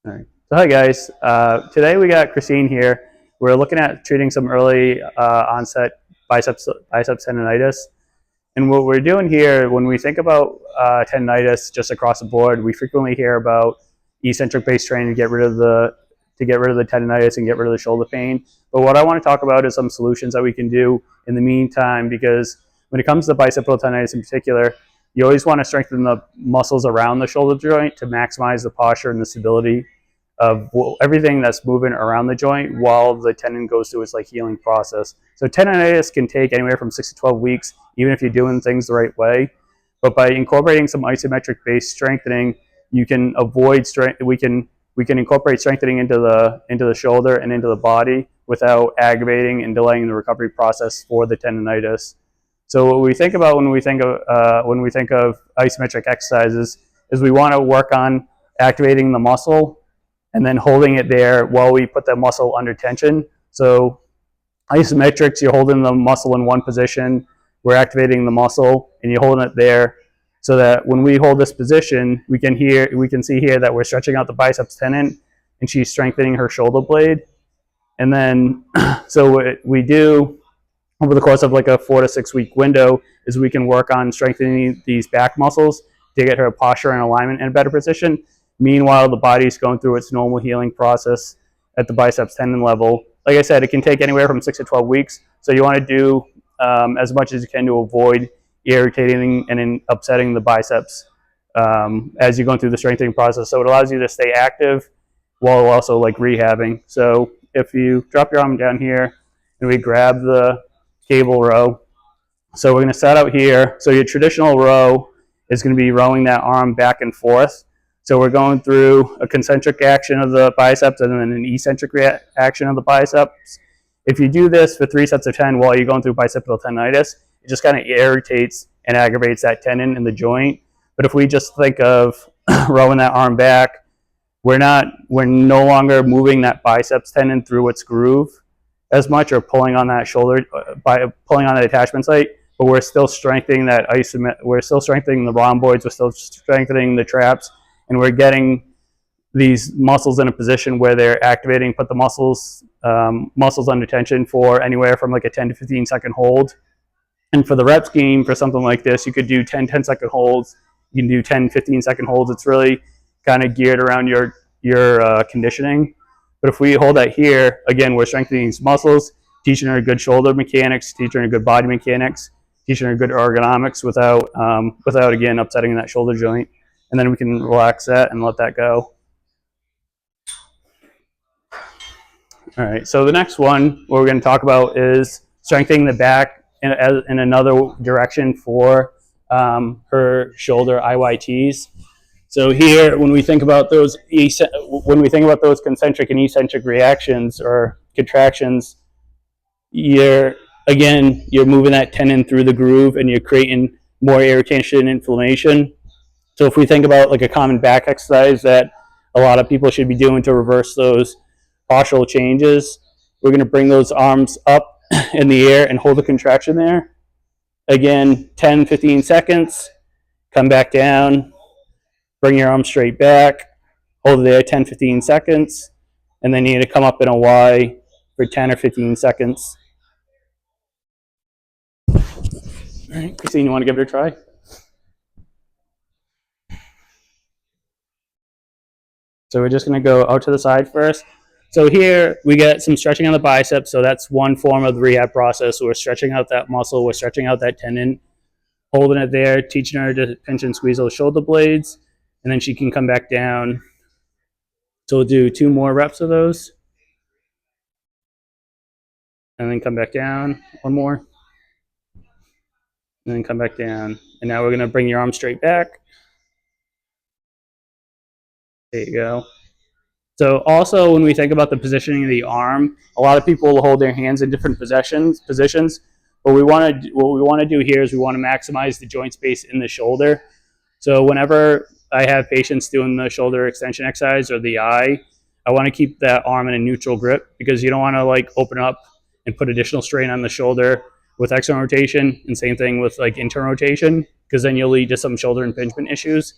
All right. So hi guys. Today we got Christine here. We're looking at treating some early onset biceps tendinitis. And what we're doing here, when we think about tendinitis just across the board, we frequently hear about eccentric based training to get rid of the tendinitis and get rid of the shoulder pain. But what I want to talk about is some solutions that we can do in the meantime, because when it comes to bicipital tendinitis in particular, you always want to strengthen the muscles around the shoulder joint to maximize the posture and the stability of everything that's moving around the joint while the tendon goes through its healing process. So tendinitis can take anywhere from 6 to 12 weeks, even if you're doing things the right way. But by incorporating some isometric based strengthening, you can avoid we can incorporate strengthening into the shoulder and into the body without aggravating and delaying the recovery process for the tendinitis. So what we think about when we think of isometric exercises is we want to work on activating the muscle and then holding it there while we put the muscle under tension. So isometrics, you're holding the muscle in one position, we're activating the muscle, and you're holding it there so that when we hold this position, we can see here that we're stretching out the biceps tendon and she's strengthening her shoulder blade. And then, so what we do over the course of like a 4 to 6 week window is we can work on strengthening these back muscles to get her posture and alignment in a better position. Meanwhile, the body's going through its normal healing process at the biceps tendon level. Like I said, it can take anywhere from 6 to 12 weeks. So you want to do as much as you can to avoid irritating and upsetting the biceps as you're going through the strengthening process. So it allows you to stay active while also rehabbing. So if you drop your arm down here and we grab the cable row. So we're going to set out here. So your traditional row is going to be rowing that arm back and forth. So we're going through a concentric action of the biceps and then an eccentric action of the biceps. If you do this for 3 sets of 10 while you're going through bicipital tendinitis, it just kind of irritates and aggravates that tendon in the joint. But if we just think of rowing that arm back, we're no longer moving that biceps tendon through its groove as much or pulling on that shoulder pulling on that attachment site, but we're still strengthening we're still strengthening the rhomboids, we're still strengthening the traps, and we're getting these muscles in a position where they're activating, put the muscles under tension for anywhere from like a 10 to 15 second hold. And for the rep scheme for something like this, you could do 10-second holds, you can do 10-15-second holds. It's really kind of geared around your conditioning. But if we hold that here, again, we're strengthening these muscles, teaching her good shoulder mechanics, teaching her good body mechanics, teaching her good ergonomics without again upsetting that shoulder joint. And then we can relax that and let that go. All right, so the next one, what we're going to talk about is strengthening the back in another direction for her shoulder IYTs. So here, when we think about those concentric and eccentric reactions or contractions, you're moving that tendon through the groove and you're creating more irritation and inflammation. So if we think about like a common back exercise that a lot of people should be doing to reverse those postural changes, we're going to bring those arms up in the air and hold the contraction there. Again, 10-15 seconds, come back down, bring your arm straight back, hold it there 10-15 seconds, and then you need to come up in a Y for 10 or 15 seconds. All right, Christine, you want to give it a try? So we're just going to go out to the side first. So here we get some stretching on the biceps. So that's one form of the rehab process. So we're stretching out that muscle, we're stretching out that tendon, holding it there, teaching her to pinch and squeeze those shoulder blades, and then she can come back down. So we'll do 2 more reps of those. And then come back down, 1 more. And then come back down. And now we're going to bring your arm straight back. There you go. So also when we think about the positioning of the arm, a lot of people will hold their hands in different positions. But what we want to do here is we want to maximize the joint space in the shoulder. So whenever I have patients doing the shoulder extension exercise or the I want to keep that arm in a neutral grip because you don't want to open up and put additional strain on the shoulder with external rotation, and same thing with internal rotation, because then you'll lead to some shoulder impingement issues.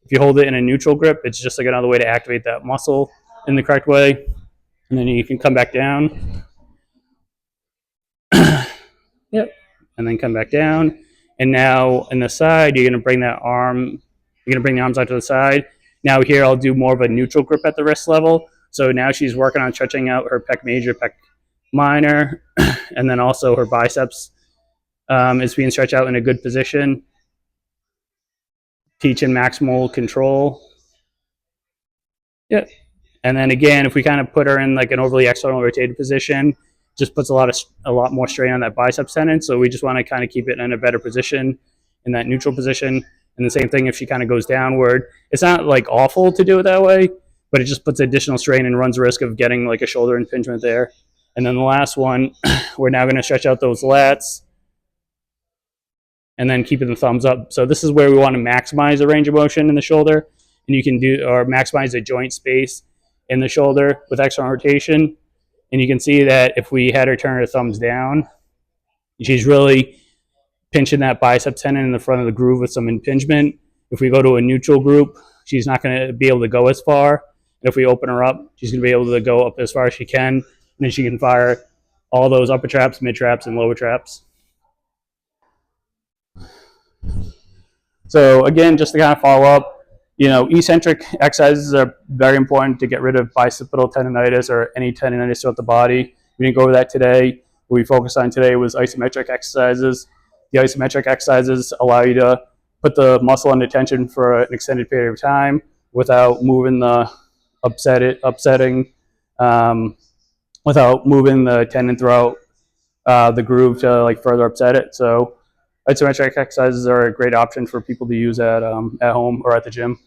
If you hold it in a neutral grip, it's just like another way to activate that muscle in the correct way. And then you can come back down. Yep. And then come back down. And now in the side, you're going to bring that arm, you're going to bring the arms out to the side. Now here, I'll do more of a neutral grip at the wrist level. So now she's working on stretching out her pec major, pec minor, and then also her biceps is being stretched out in a good position. Teaching maximal control. Yep. And then again, if we kind of put her in like an overly external rotated position, just puts a lot more strain on that biceps tendon. So we just want to kind of keep it in a better position, in that neutral position. And the same thing if she kind of goes downward. It's not like awful to do it that way, but it just puts additional strain and runs the risk of getting like a shoulder impingement there. And then the last one, we're now going to stretch out those lats and then keeping the thumbs up. So this is where we want to maximize the range of motion in the shoulder, and you can do or maximize the joint space in the shoulder with external rotation. And you can see that if we had her turn her thumbs down, she's really pinching that bicep tendon in the front of the groove with some impingement. If we go to a neutral group, she's not going to be able to go as far. And if we open her up, she's going to be able to go up as far as she can, and then she can fire all those upper traps, mid traps, and lower traps. So again, just to kind of follow up, eccentric exercises are very important to get rid of bicipital tendinitis or any tendinitis throughout the body. We didn't go over that today. What we focused on today was isometric exercises. The isometric exercises allow you to put the muscle under tension for an extended period of time without moving the without moving the tendon throughout the groove to like further upset it. So isometric exercises are a great option for people to use at home or at the gym.